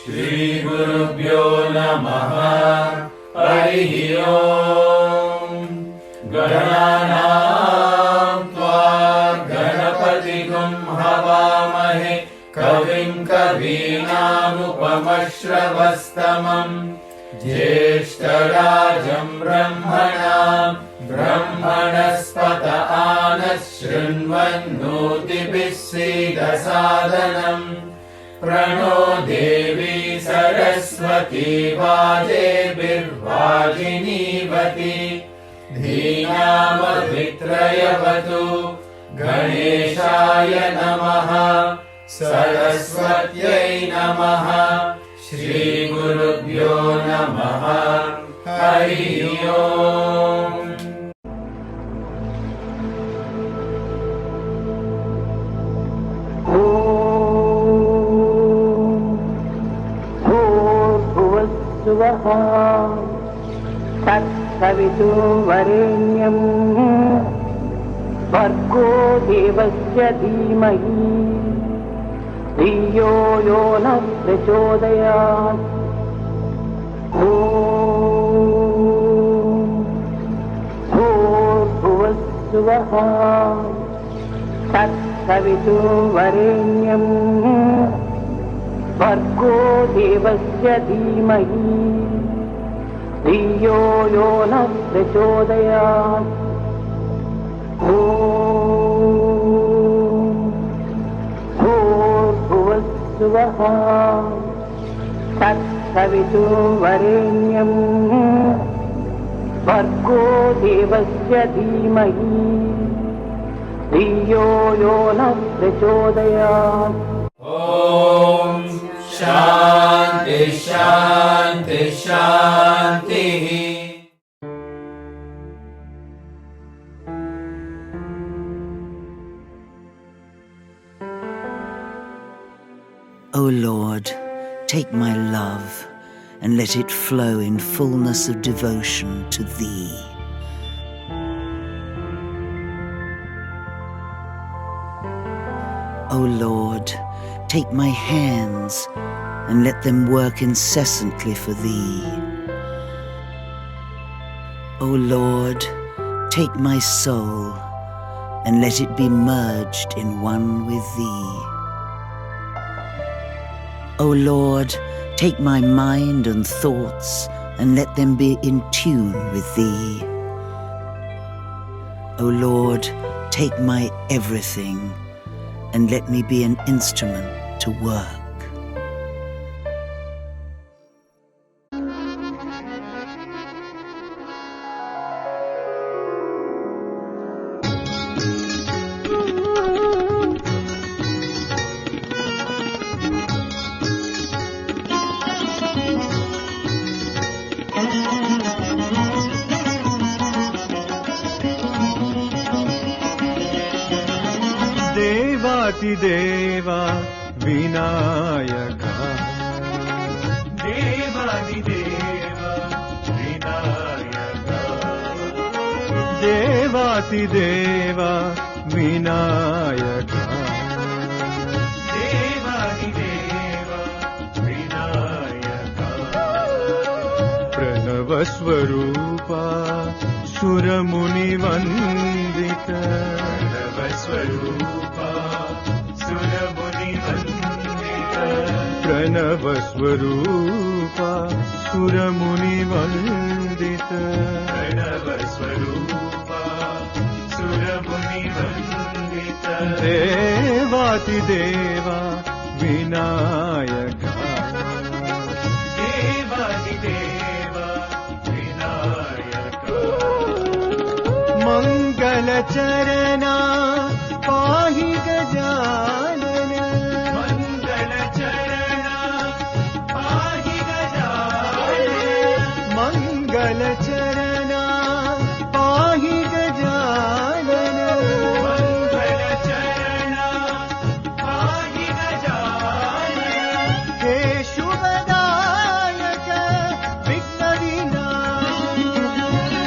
श्रीगुरुभ्यो नमः। हरिः ओम्। गणानां त्वा गणपतिगुं हवामहे कविं कवीनामुपमश्रवस्तमम् ज्येष्ठराजं ब्रह्मणां ब्रह्मणस्पत आनः शृण्वन्नोतिभिः सीदसादनम् प्रणो देवी सरस्वती वाजेभिर्वाजिनीवती धीनामभित्रयवतु गणेशाय नमः सरस्वत्यै नमः श्रीगुरुभ्यो नमः हरिः ओम्। तत्सवितुर्वरेण्यं भर्गो देवस्य धीमहि धियो यो नः प्रचोदयात्। भूर्भुवस्सुवः तत्सवितुर्वरेण्यं भर्गो देवस्य धीमहि धियो यो नः प्रचोदयात्। भूर्भुवस्सुवः तत्सवितुर्वरेण्यं भर्गो देवस्य धीमहि धियो यो नः प्रचोदयात्। ॐ शान्ति शान्ति शान्तिः। O Lord, take my love and let it flow in fullness of devotion to Thee. O Lord, take my hands and let them work incessantly for Thee. O Lord, take my soul and let it be merged in one with Thee. O Lord, take my mind and thoughts and let them be in tune with Thee. O Lord, take my everything and let me be an instrument to work. देवा विनायका देवादिदेवा विनायका देवादिदेवा विनायका देवादिदेवा विनायका प्रणवस्वरूपा सुरमुनिवन्दिता प्रणवस्वरूपा प्रणवस्वरूपा सुरमुनिवन्दिता प्रणवस्वरूपा सुरमुनिवन्दिता देवादिदेवा विनायका देवादिदेवा विनायका मङ्गलचरणा पाहि गजानन मंगलचरणा पाहि गजानन मंगलचरणा पाहि गजानन हे शुभदायक विघ्नविनाशक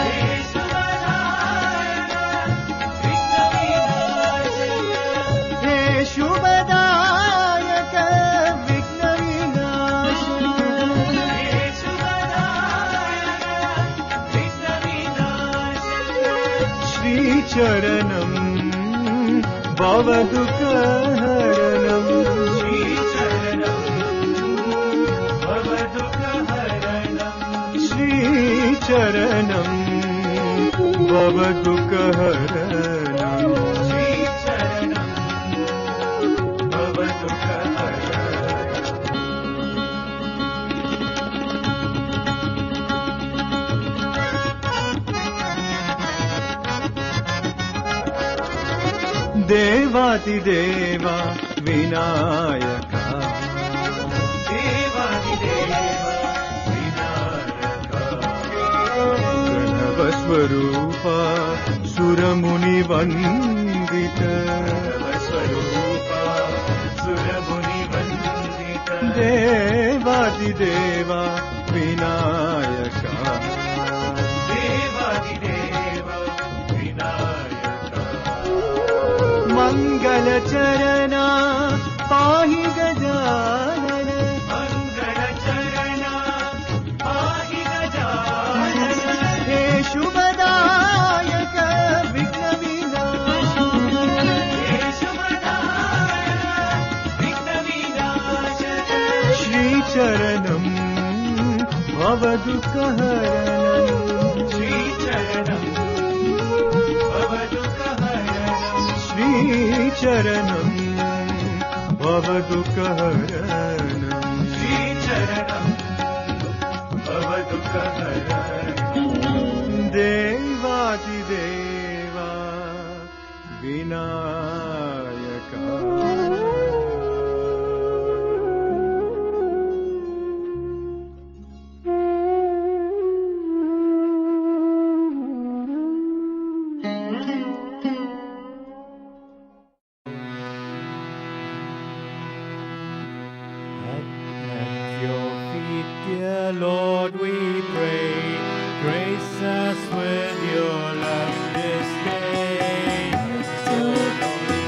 हे शुभदायक श्रीचरणं भवदुःखहरणं श्रीचरणं भवदुःखहरणं देवादिदेवा विनायका प्रणवस्वरूपा सुरमुनिवन्दिता देवादिदेवा विनायका मङ्गलचरणा पाहि गजानन हे शुभदायक विघ्नविनाश श्रीचरणं भवदुःखहरणं श्रीचरणं भवदुःखहरणं देवादिदेवा Vinayaka Dear Lord, we pray, grace us with your love this day.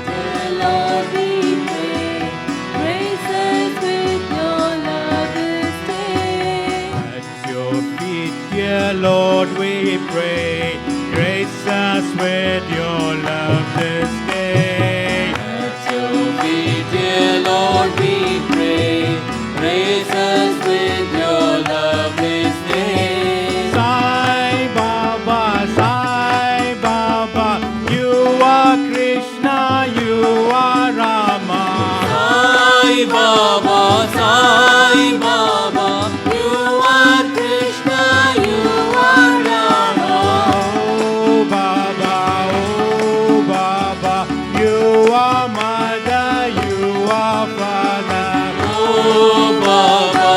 Dear Lord, we pray, grace us with your love this day. At your feet, dear Lord, we pray, grace us with your love this day. At your feet, dear Lord, we pray, grace us with your love this day. Sai Baba, you are Krishna, you are Rama. Sai Baba, you are Krishna, you are Rama. Oh Baba, you are mother, you are father. Oh Baba,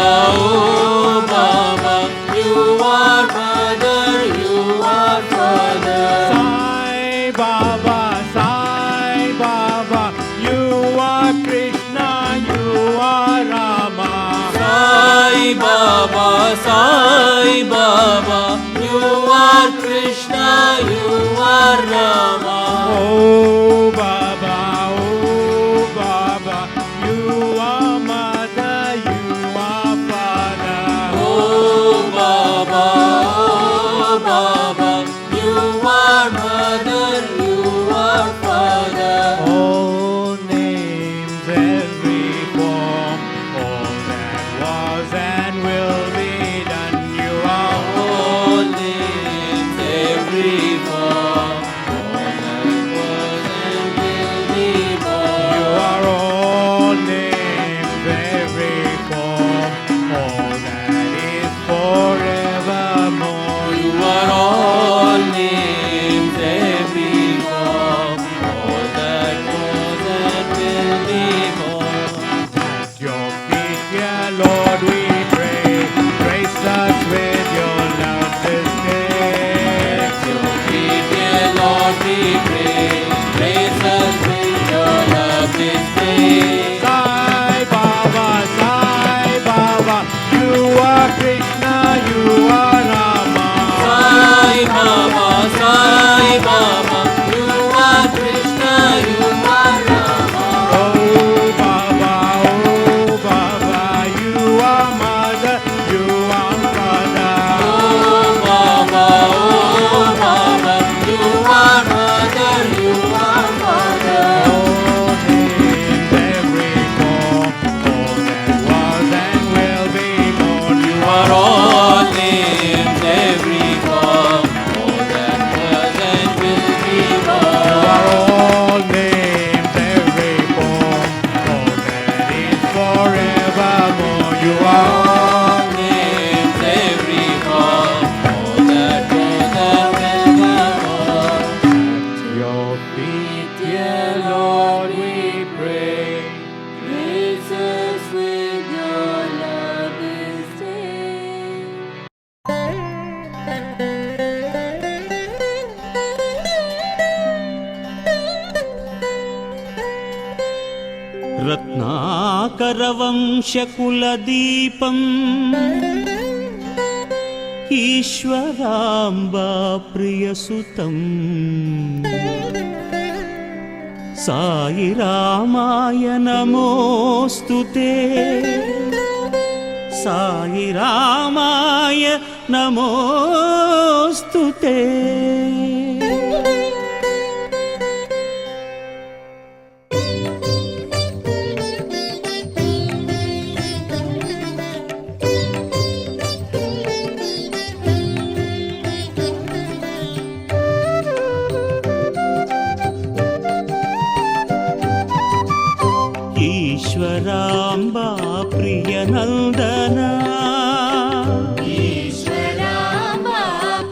you are mother, you are father. Sai Baba, you are Krishna, you are Rama. Sai Baba, you are Krishna, you are Rama. Oh Baba, you are mother, you are father. Oh Baba, you are mother, you are father. All names, every form, all that was and will be done. You are All names, every form, all Your feet, dear Lord, we pray. Grace us with your love this day. रत्नाकरवंशकुलदीपम् ईश्वराम्बा प्रियसुतम् Sai रामाय नमोऽस्तु ते साई रामाय नमोऽस्तु ते ईश्वराम्बा प्रियनन्दना ईश्वराम्बा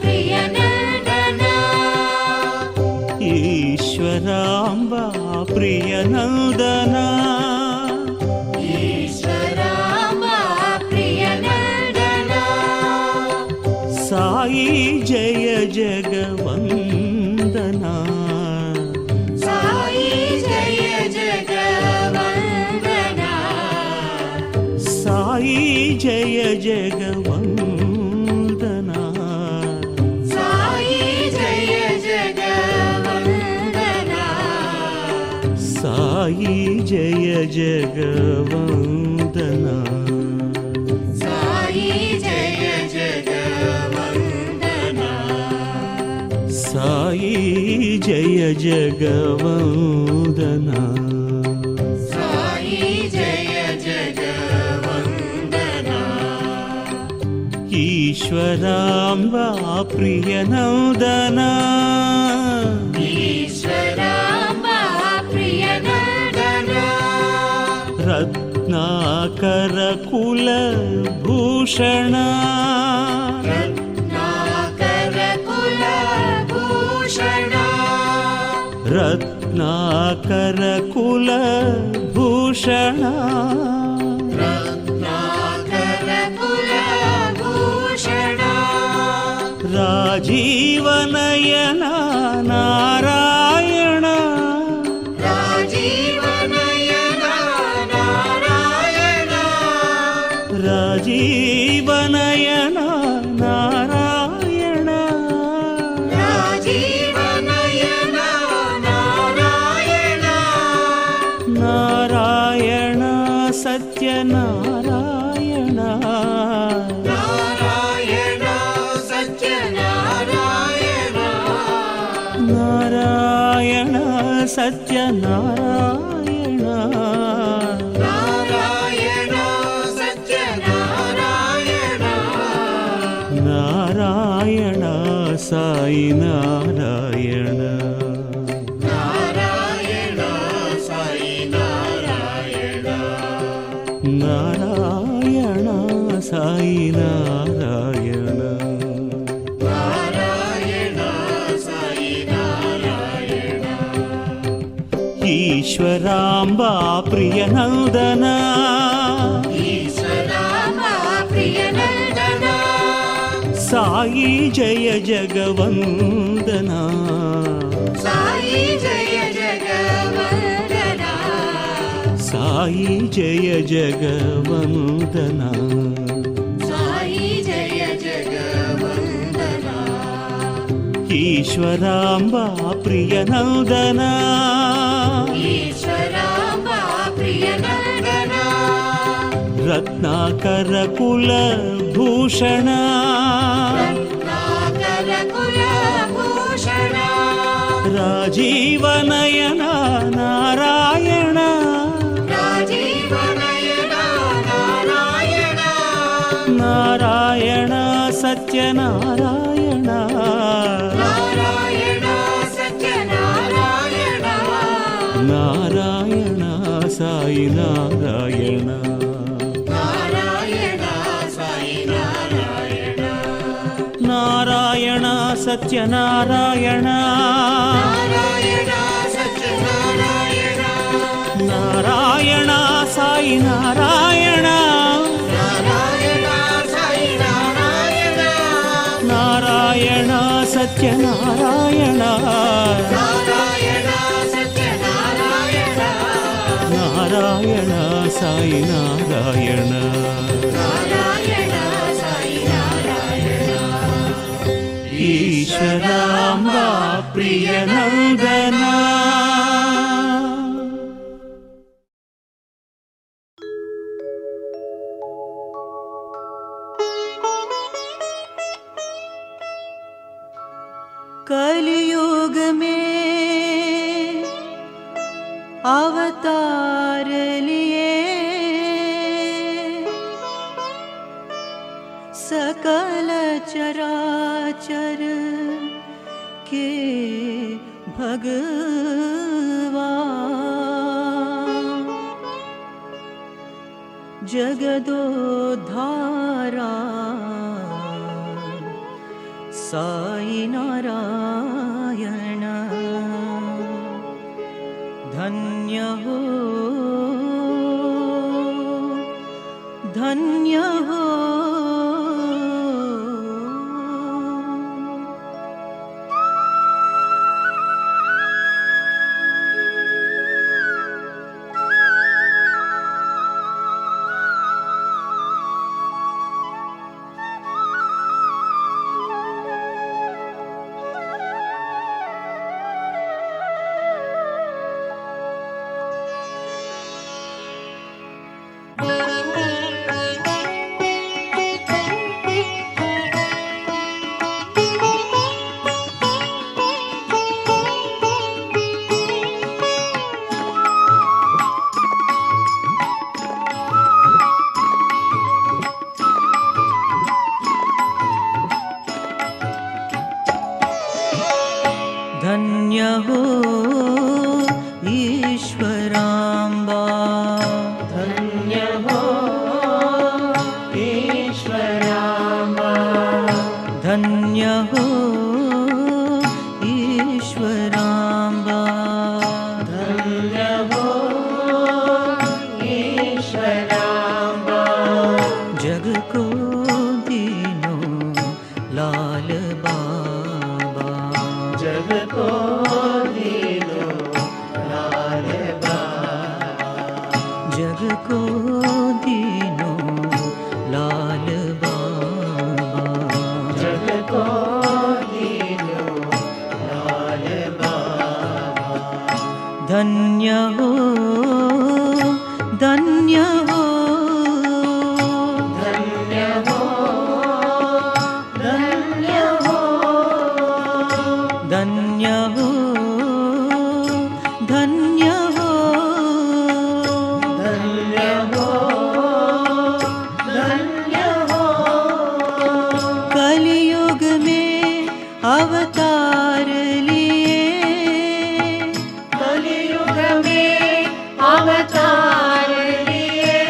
प्रियनन्दना ईश्वराम्बा प्रियनन्दना ईश्वराम्बा प्रियनन्दना साई जय जगवन्दना साई जय जगवन्दना साई जय जगवन्दना साई जय जगवन्दना साई जय जगवन्दना साई जय जगवन्दना साई जय जगवन्दना साई जय जगवन्दना ईश्वराम्बा प्रियनन्दना ईश्वराम्बा प्रियनन्दना रत्नाकरकुलभूषणा रत्नाकरकुलभूषणा रत्नाकरकुलभूषणा रत्नाकरकुलभूषणा राजीवनयना नारायण राजीवनयना नारायण राजीवनयना नारायण राजीवनयना नारायण नारायण सत्यनारायण नारायण सत्यनारायण नारायण सत्यनारायण नारायण सत्यनारायण नारायण साई नारायण नारायण साई नारायण नारायण साई नारायण नारायण साई नारायण ईश्वराम्बा प्रियनन्दना ईश्वराम्बा प्रियनन्दना साई जय जगवन्दना साई जय जगवन्दना साई जय जगवन्दना साई जय जगवन्दना ईश्वराम्बा प्रियनन्दना ईश्वराम्बा प्रियनन्दना रत्नाकरकुलभूषणा रत्नाकरकुलभूषणा राजीवनयना नारायण राजीवनयना नारायण नारायण सत्यनारायण नारायण सत्यनारायण नारायण साई नारायण नारायण साई नारायण नारायण सत्यनारायण नारायण साई नारायण नारायण सत्य नारायण नारायण साई नारायण ईश्वराम्बा प्रिय नंदना कलयुग में अवतार लिए सकल चराचर के भगवान जगदोद्धारा साई नारायण धन्य हो धन्य हो धन्य हो ईश्वराम्बा धन्य हो ईश्वराम्बा धन्य हो ईश्वराम्बा धन्य हो ईश्वराम्बा जग को दीनो लाल बाबा जग को दीनो लाल बाबा जग को दीनो लाल बाबा जग को दीनो लाल बाबा धन्य हो धन्य हो धन्य हो धन्य हो धन्य हो धन्य हो धन्य हो धन्य हो कलयुग में अवतार लिए कलियुग में अवतार लिए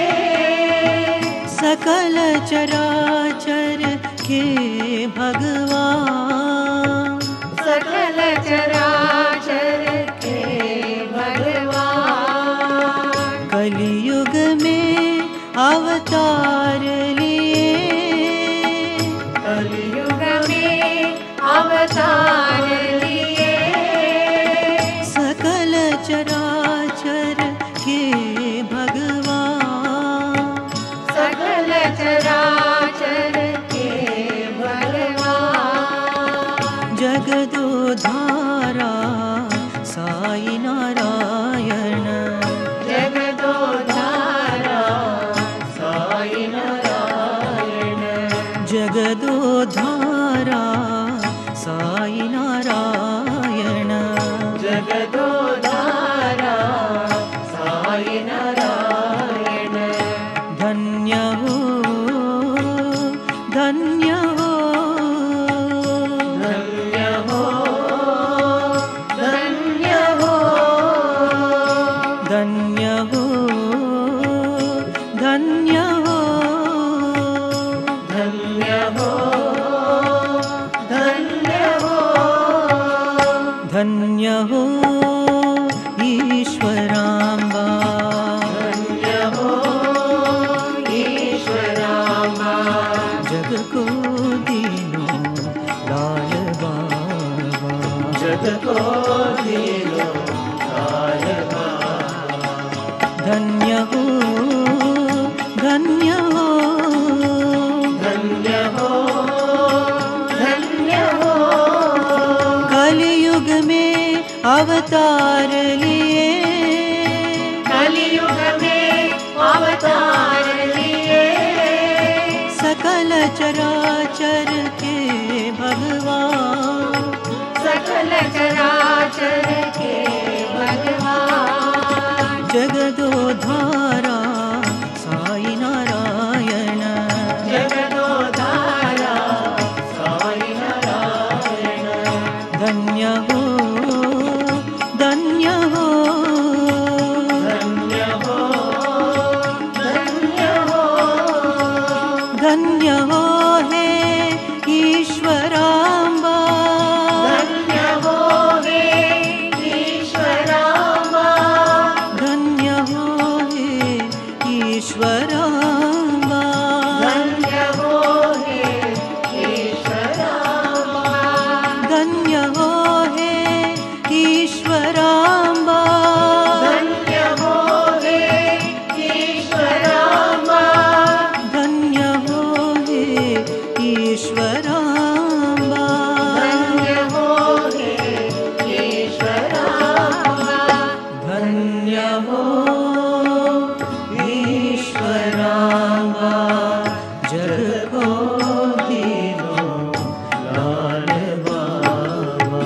सकल चराचर के भगवान सकल चराचर के भगवान कलयुग में अवतार लिए कलियुग में अवतार लिए सकल चराचर के भगवान सकल चराचर के भगवान जगदोद्धारा साई नारायण जगदोद्धारा साई नारायण जगदोद्धारा साई नारायण जगदोद्धारा साई नारायण धन्य हो धन्य हो धन्य हो धन्य हो धन्य हो धन्य हो धन्य हो धन्य हो धन्य हो ईश्वराम्बा धन्य हो अवतार लिए, कलियुग में अवतार लिए, सकल चराचर के भगवान, सकल चराचर के भगवान, जगदोद्धारा साई नारायण, जगदोद्धारा साई नारायण। धन्य हो धन्य हो धन्य हो धन्य हो धन्य हो हे ईश्वराम्बा, धन्य हो हे ईश्वराम्बा, धन्य हो हे ईश्वराम्बा, धन्य हो हे ईश्वराम्बा, धन्य हो हे ईश्वराम्बा, धन्य हो हे ईश्वराम्बा, धन्य हो हे ईश्वराम्बा, धन्य हो हे ईश्वराम्बा, धन्य हो ईश्वराम्बा, जग को दीनो लाल बाबा।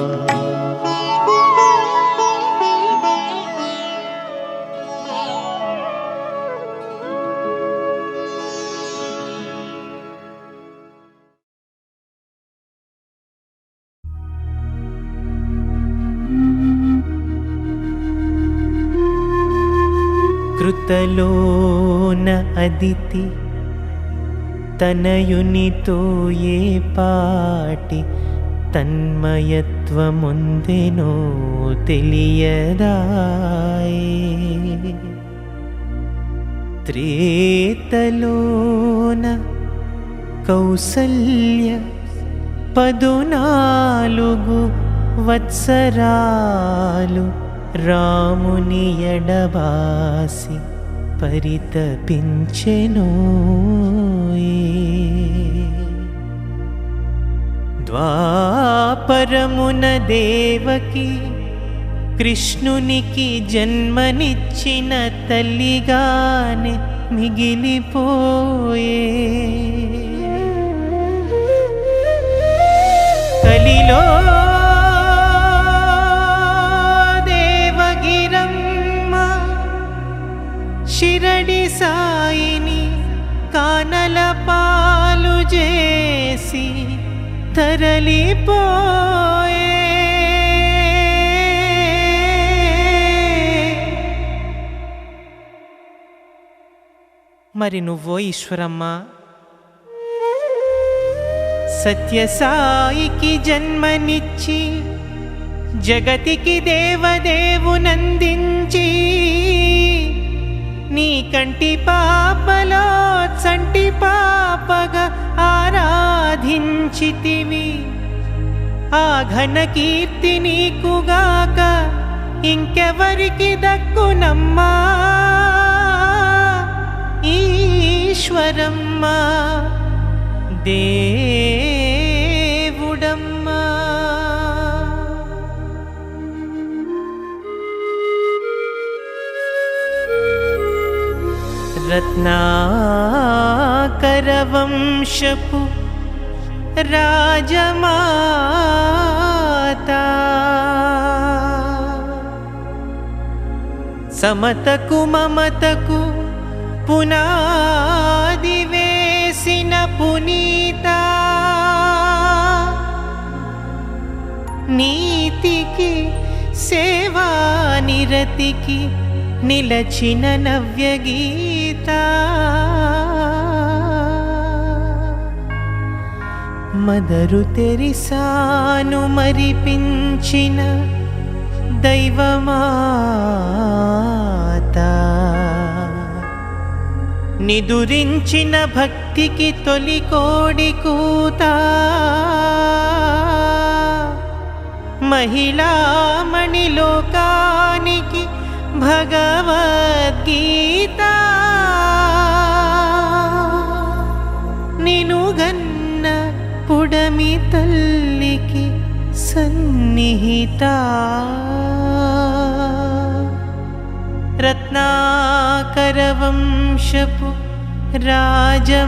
కృతలోన అదితి తనయునితో ఏ పాటి తన్మయత్వముందెనో తెలియదాయే, త్రేతలోన కౌసల్య 14 వత్సరాలు రాముని ఎడబాసి పరితపించెనోయే, ద్వాపరమున దేవకి కృష్ణునికి జన్మనిచ్చిన తల్లిగానే మిగిలిపోయే, కలిలో దేవగిరమ్మ షిరడి సాయిని కానల పాలు చేసి తరలిపోయే, మరి నువ్వో ఈశ్వరమ్మ సత్య సాయికి జన్మనిచ్చి జగతికి దేవదేవునందించి నీ కంటి పాపలో చంటి పాపగా ఆరాధించితివి, ఆ ఘన కీర్తి నీకుగాక ఇంకెవరికి దక్కునమ్మా ఈశ్వరమ్మ దేవుడమ్మా. రత్నాకరవంశపు రాజమాతా సమతకు మమతకు పునాది వేసిన పునీత, నీతికి సేవానిరతికి నిలచిన నవ్యగీత, మదరు తెరిసాను మరిపించిన దైవమాత, నిదురించిన భక్తికి తొలి కోడి కూత, మహిళామణి లోకానికి భగవద్గీత, నినుగన్న పుడమి తల్లికి సన్నిహిత. రత్నాకరవంశపు రాజమాతా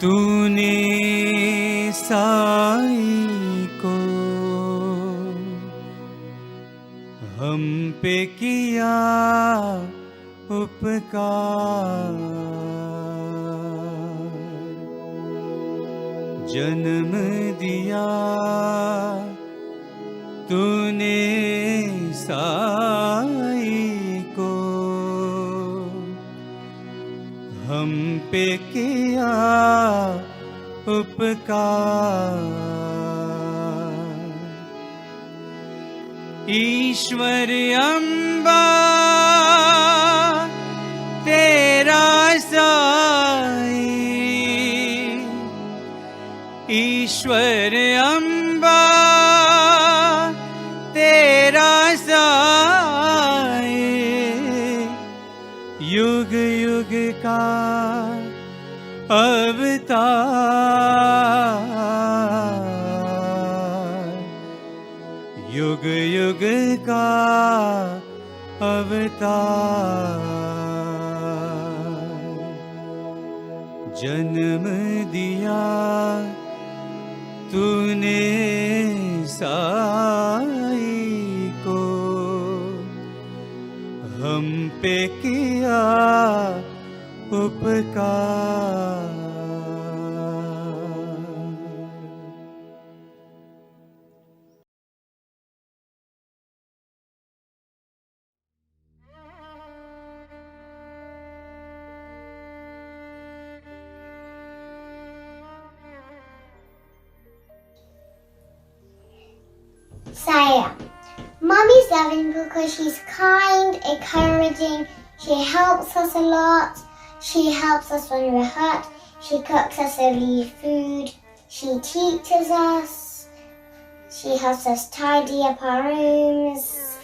तूने साई को हम पे किया उपकार, जन्म दिया तूने साई को हम पे किया उपकार। ईश्वर अम्बा तेरा साई, ईश्वर अम्बा तेरा साई, युग युग का अवतार, युग युग का अवतार, जन्म दिया तूने साई को हम पे किया उपकार। Saya. Mummy's loving because she's kind, encouraging, she helps us a lot, she helps us when we're hurt, she cooks us every food, she teaches us, she helps us tidy up our rooms,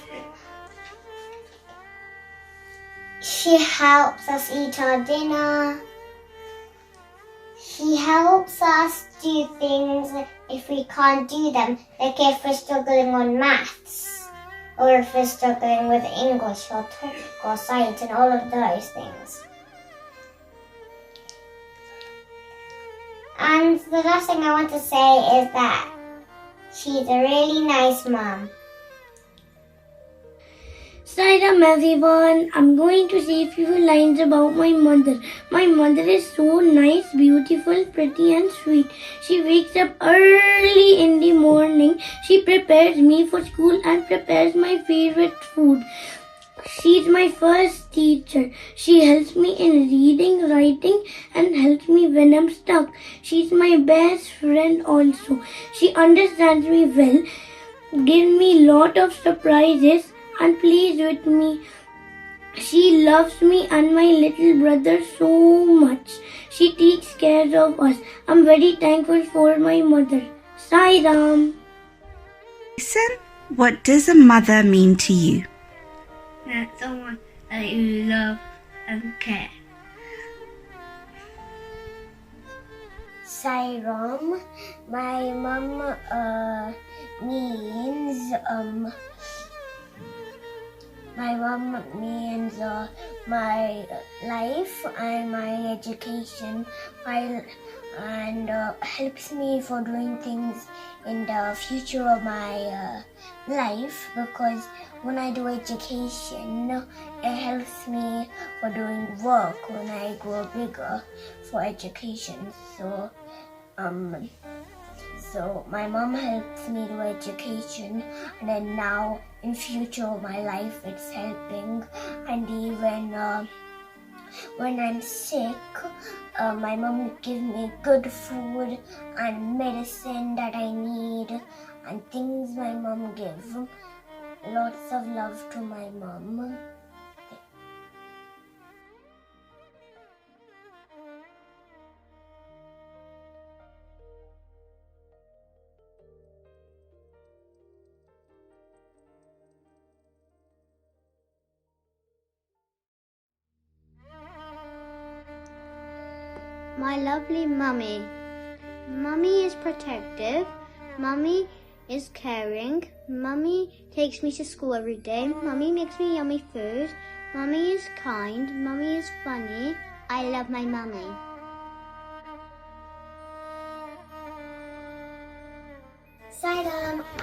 she helps us eat our dinner, she helps us do things if we can't do them, like if we're struggling on maths, or if we're struggling with English or talk or science and all of those things. And the last thing I want to say is that she's a really nice mom. Sairam everyone, I'm going to say a few lines about my mother. My mother is so nice, beautiful, pretty and sweet. She wakes up early in the morning. She prepares me for school and prepares my favorite food. She's my first teacher. She helps me in reading, writing and helps me when I'm stuck. She's my best friend also. She understands me well, gives me lot of surprises and plays with me. She loves me and my little brother so much. She takes care of us. I'm very thankful for my mother. Sai Ram. Listen, what does a mother mean to you? That's someone that you love and care. Sai Ram, my mom means my life and my education, and helps me for doing things in the future of my life, because when I do education, it helps me for doing work when I grow bigger for education. So my mom helps me do education, and then now in future of my life it's helping. And even when I'm sick, my mom gives me good food and medicine that I need and things my mom gives. Lots of love to my mom. My lovely mummy. Mummy is protective. Mummy is caring. Mummy takes me to school every day. Mummy makes me yummy food. Mummy is kind. Mummy is funny. I love my mummy.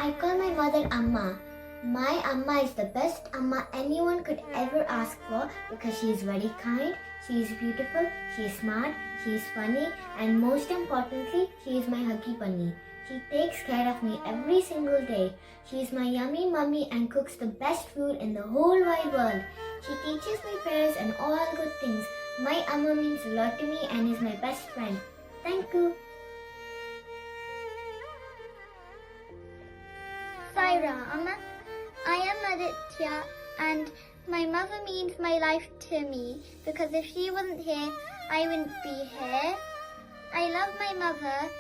I call my mother Amma. My Amma is the best Amma anyone could ever ask for because she is very kind, she is beautiful, she is smart, she is funny, and most importantly, she is my huggy bunny. She takes care of me every single day. She is my yummy mummy and cooks the best food in the whole wide world. She teaches me prayers and all good things. My Amma means a lot to me and is my best friend. Thank you. Sai Ram. I am Aditya and my mother means my life to me because if she wasn't here, I wouldn't be here. I love my mother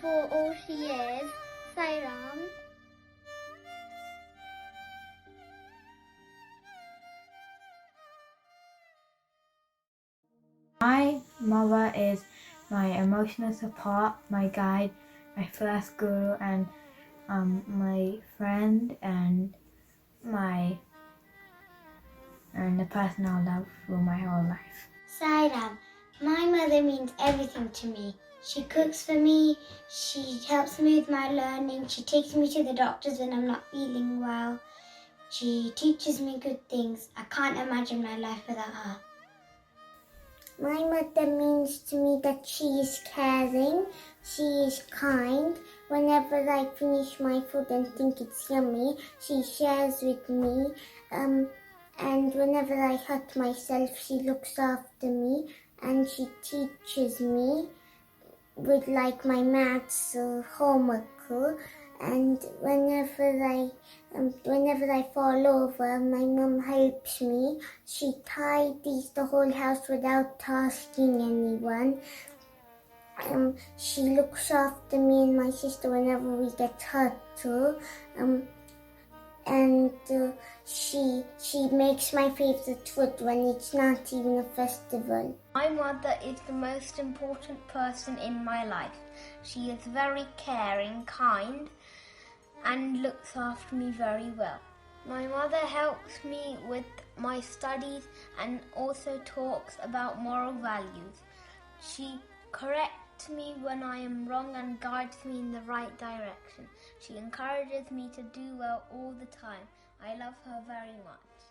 for all she is. Sai Ram. My mother is my emotional support, my guide, my first guru, and my friend, and the person I'll love for my whole life. Sai Ram. My mother means everything to me. She cooks for me, she helps me with my learning, she takes me to the doctors when I'm not feeling well. She teaches me good things. I can't imagine my life without her. My mother means to me that she is caring, she is kind. Whenever I finish my food and think it's yummy, she shares with me. And whenever I hurt myself, she looks after me and she teaches me with like my maths homework. And whenever I fall over, my mum helps me. She tidies the whole house without asking anyone. She looks after me and my sister whenever we get hurt too. And she makes my favorite food when it's not even a festival. My mother is the most important person in my life. She is very caring, kind, and looks after me very well. My mother helps me with my studies and also talks about moral values. She corrects me when I am wrong and guides me in the right direction. She encourages me to do well all the time. I love her very much.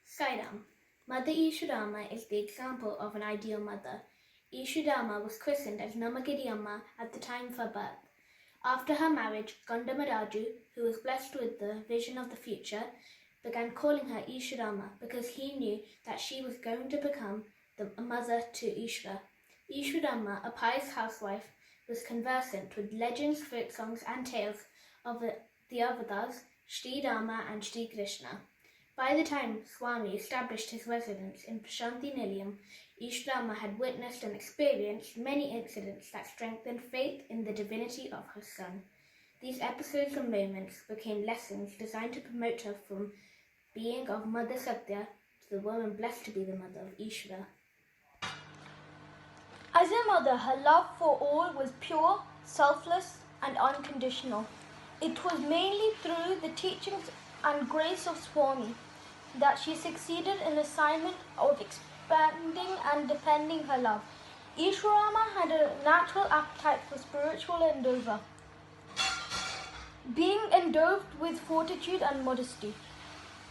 Sai Ram. Mother Easwaramma is the example of an ideal mother. Easwaramma was christened as Namagiri Amma at the time of her birth. After her marriage, Gandamaraju, who was blessed with the vision of the future, began calling her Easwaramma because he knew that she was going to become the mother to Ishvara. Easwaramma, a pious housewife, was conversant with legends, folk songs and tales of the avatars, Sri Rama and Sri Krishna. By the time Swami established his residence in Prashanti Nilayam, Easwaramma had witnessed and experienced many incidents that strengthened faith in the divinity of her son. These episodes and moments became lessons designed to promote her from being of Mother Sathya to the woman blessed to be the mother of Ishvara. As a mother, her love for all was pure, selfless, and unconditional. It was mainly through the teachings and grace of Swami that she succeeded in the assignment of expanding and defending her love. Easwaramma had a natural appetite for spiritual endeavor, being endowed with fortitude and modesty.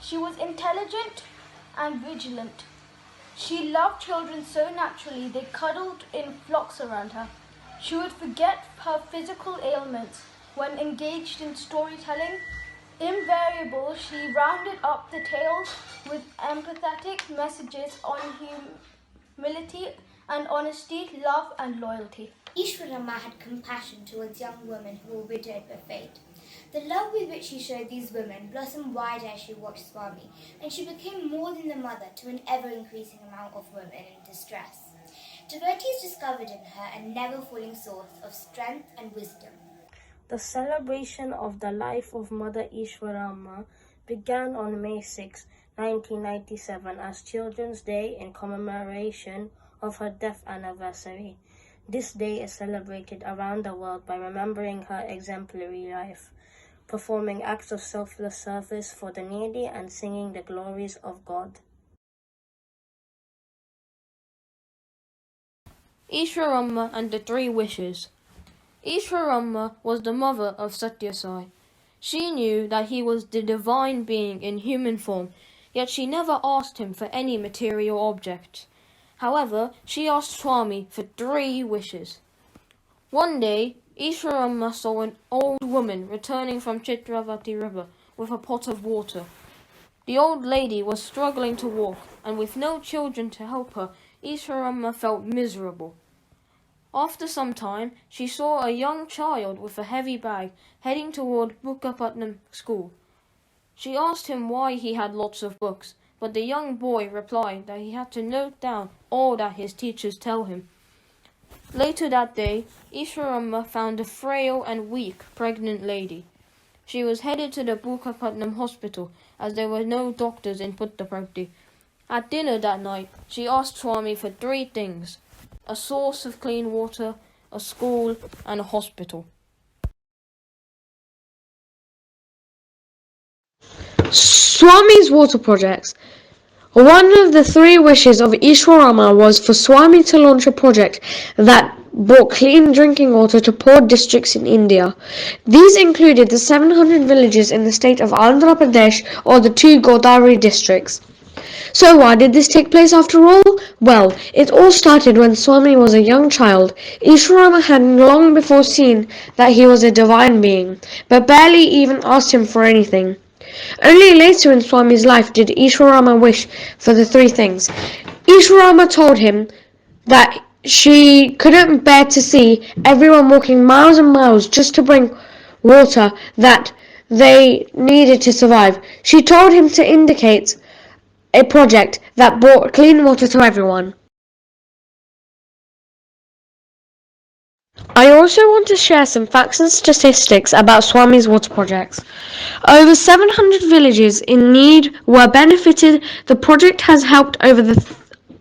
She was intelligent and vigilant. She loved children so naturally they cuddled in flocks around her. She would forget her physical ailments when engaged in storytelling. Invariable, she rounded up the tales with empathetic messages on humility and honesty, love and loyalty. Easwaramma had compassion towards young women who were widowed by fate. The love with which she showed these women blossomed wide as she watched Swami, and she became more than a mother to an ever-increasing amount of women in distress. Devotees discovered in her a never-falling source of strength and wisdom. The celebration of the life of Mother Easwaramma began on May 6, 1997 as Children's Day in commemoration of her death anniversary. This day is celebrated around the world by remembering her exemplary life, performing acts of selfless service for the needy and singing the glories of God. Easwaramma and the Three Wishes. Easwaramma was the mother of Sathya Sai. She knew that he was the divine being in human form, yet she never asked him for any material object. However, she asked Swami for 3 wishes. One day, Easwaramma saw an old woman returning from Chitravati river with a pot of water. The old lady was struggling to walk, and with no children to help her, Easwaramma felt miserable. After some time, she saw a young child with a heavy bag heading toward Bukkapatnam school. She asked him why he had lots of books, but the young boy replied that he had to note down all that his teachers tell him. Later that day, Easwaramma found a frail and weak pregnant lady. She was headed to the Bukkapatnam hospital as there were no doctors in Puttaparthi. At dinner that night, she asked Swami for 3 things: a source of clean water, a school, and a hospital. Swami's water projects. One of the 3 wishes of Easwaramma was for Swami to launch a project that brought clean drinking water to poor districts in India. These included the 700 villages in the state of Andhra Pradesh or the 2 Godavari districts. So why did this take place after all? Well, it all started when Swami was a young child. Easwaramma had long before seen that he was a divine being, but barely even asked him for anything. Only later in Swami's life did Easwaramma wish for the 3 things. Easwaramma told him that she couldn't bear to see everyone walking miles and miles just to bring water that they needed to survive. She told him to indicate a project that brought clean water to everyone. I also want to share some facts and statistics about Swami's water projects. Over 700 villages in need were benefited. The project has helped over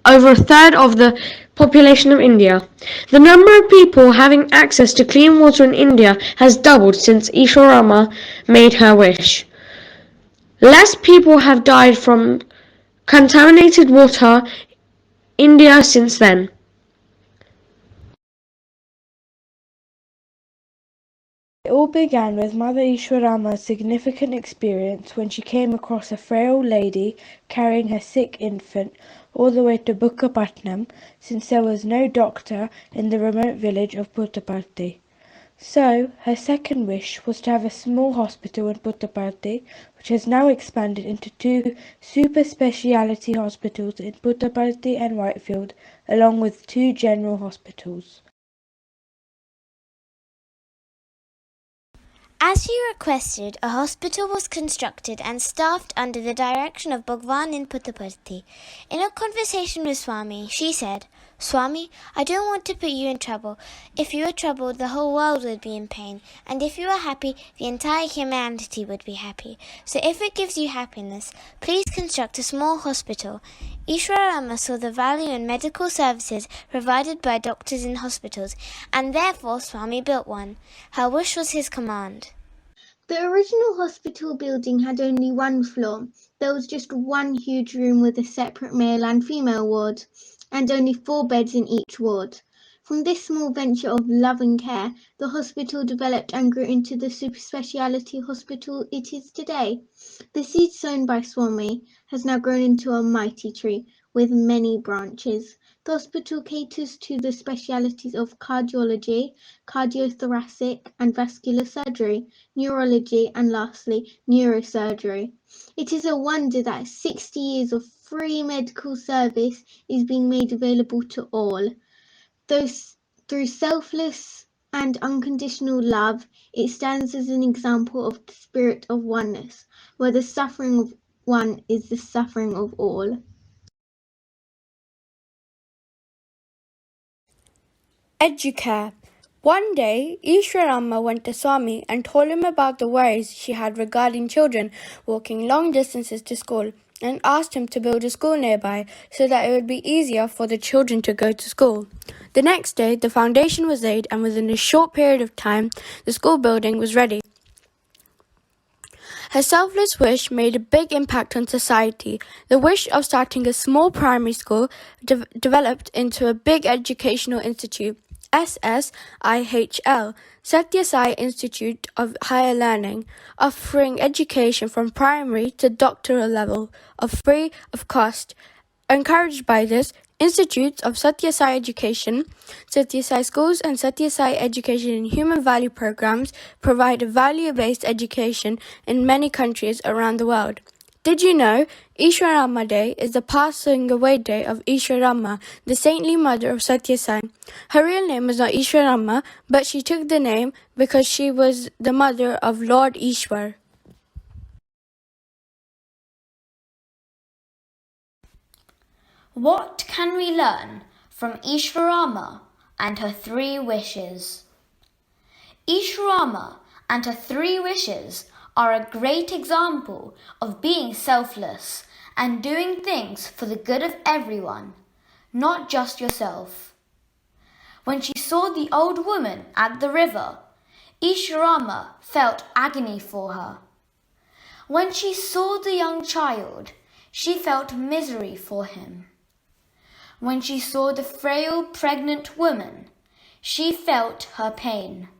a third of the population of India. The number of people having access to clean water in India has doubled since Easwaramma made her wish. Less people have died from contaminated water in India since then. It all began with Mother Easwaramma's significant experience when she came across a frail lady carrying her sick infant all the way to Bukkapatnam, since there was no doctor in the remote village of Puttaparthi. So, her second wish was to have a small hospital in Puttaparthi, which has now expanded into 2 super speciality hospitals in Puttaparthi and Whitefield, along with 2 general hospitals. As she requested, a hospital was constructed and staffed under the direction of Bhagwan in Puttaparthi. In a conversation with Swami, she said, "Swami, I don't want to put you in trouble. If you were troubled, the whole world would be in pain, and if you were happy, the entire humanity would be happy. So if it gives you happiness, please construct a small hospital." Easwaramma saw the value in medical services provided by doctors in hospitals, and therefore Swami built one. Her wish was his command. The original hospital building had only 1 floor. There was just 1 huge room with a separate male and female ward, and only 4 beds in each ward. From this small venture of love and care, the hospital developed and grew into the super speciality hospital it is today. The seed sown by Swami has now grown into a mighty tree with many branches. The hospital caters to the specialities of cardiology, cardiothoracic and vascular surgery, neurology, and lastly, neurosurgery. It is a wonder that 60 years of free medical service is being made available to all. Through selfless and unconditional love, it stands as an example of the spirit of oneness, where the suffering of one is the suffering of all. Educare. One day, Easwaramma went to Swami and told him about the worries she had regarding children walking long distances to school, and asked him to build a school nearby so that it would be easier for the children to go to school. The next day, the foundation was laid, and within a short period of time, the school building was ready. Her selfless wish made a big impact on society. The wish of starting a small primary school developed into a big educational institute, SSIHL, Sathya Sai Institute of Higher Learning, offering education from primary to doctoral level, free of cost. Encouraged by this, Institutes of Sathya Sai Education, Sathya Sai Schools and Sathya Sai Education in Human Value Programs provide a value-based education in many countries around the world. Did you know Easwaramma Day is the passing away day of Easwaramma, the saintly mother of Sathya Sai? Her real name was not Easwaramma, but she took the name because she was the mother of Lord Ishwar. What can we learn from Easwaramma and her 3 wishes? Easwaramma and her 3 wishes are a great example of being selfless and doing things for the good of everyone, not just yourself. When she saw the old woman at the river, Easwaramma felt agony for her. When she saw the young child, she felt misery for him. When she saw the frail pregnant woman, she felt her pain.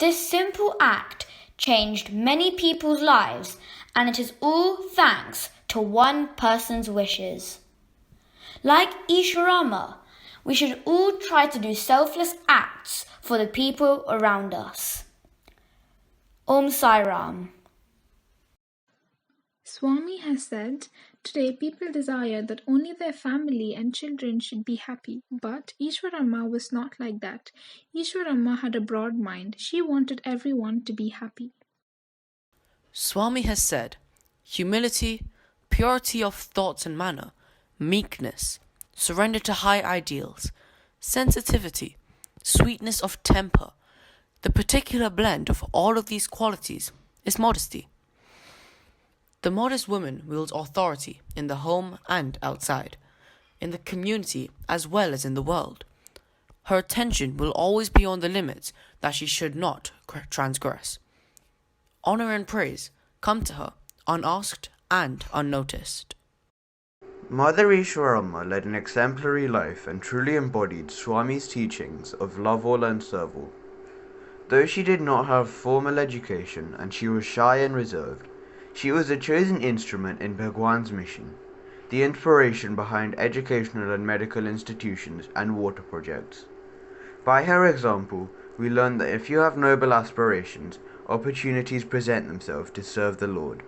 This simple act changed many people's lives, and it is all thanks to one person's wishes. Like Easwaramma, we should all try to do selfless acts for the people around us. Om Sai Ram. Swami has said, today people desire that only their family and children should be happy, but Easwaramma was not like that. Easwaramma had a broad mind. She wanted everyone to be happy. Swami has said, humility, purity of thoughts and manner, meekness, surrender to high ideals, sensitivity, sweetness of temper. The particular blend of all of these qualities is modesty. The modest woman wields authority in the home and outside, in the community as well as in the world. Her attention will always be on the limits that she should not transgress. Honor and praise come to her unasked and unnoticed. Mother Easwaramma led an exemplary life and truly embodied Swami's teachings of love all and serve all. Though she did not have formal education and she was shy and reserved, she was a chosen instrument in Bhagwan's mission, the inspiration behind educational and medical institutions and water projects. By her example, we learn that if you have noble aspirations, opportunities present themselves to serve the Lord.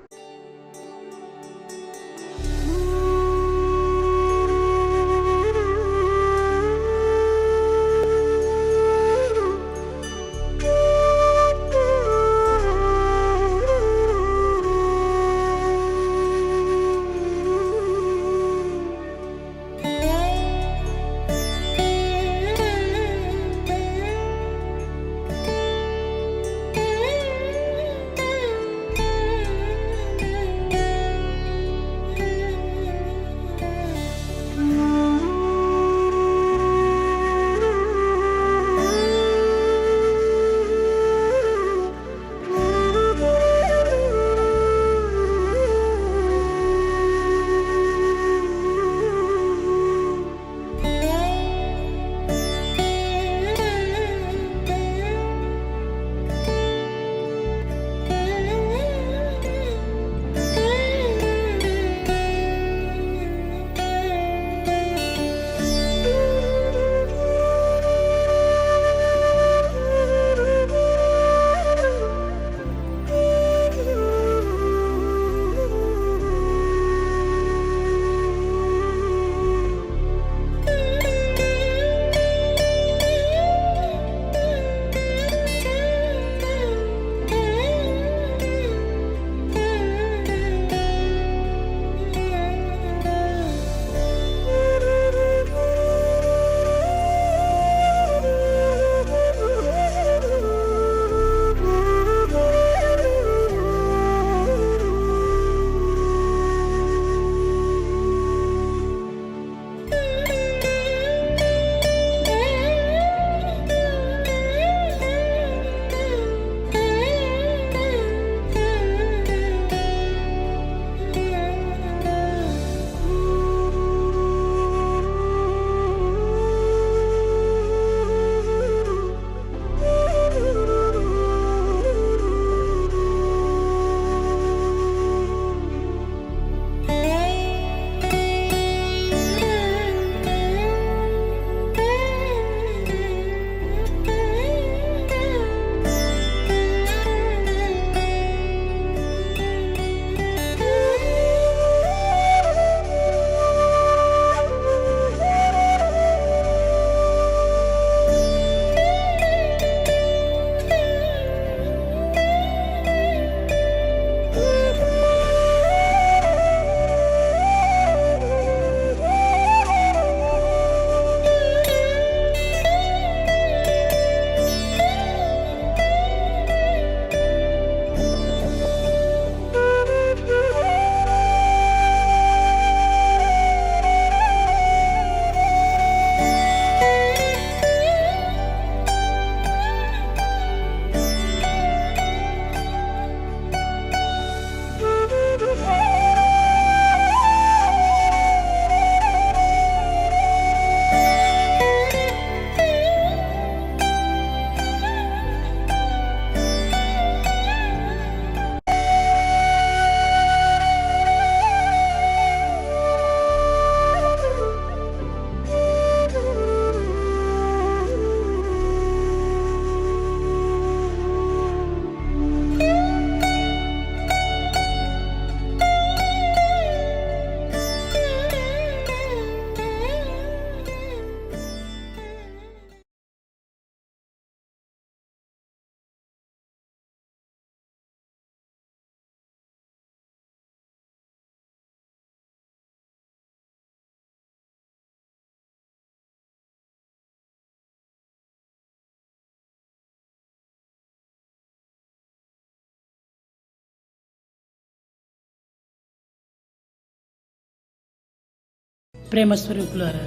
ప్రేమ స్వరూపులారా,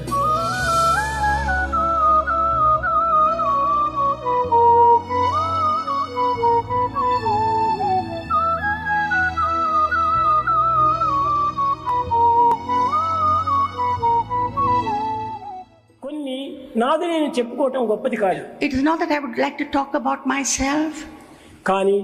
కొన్ని నాది నేను చెప్పుకోవటం గొప్పది కాదు. It is not that I would like to talk about myself. కానీ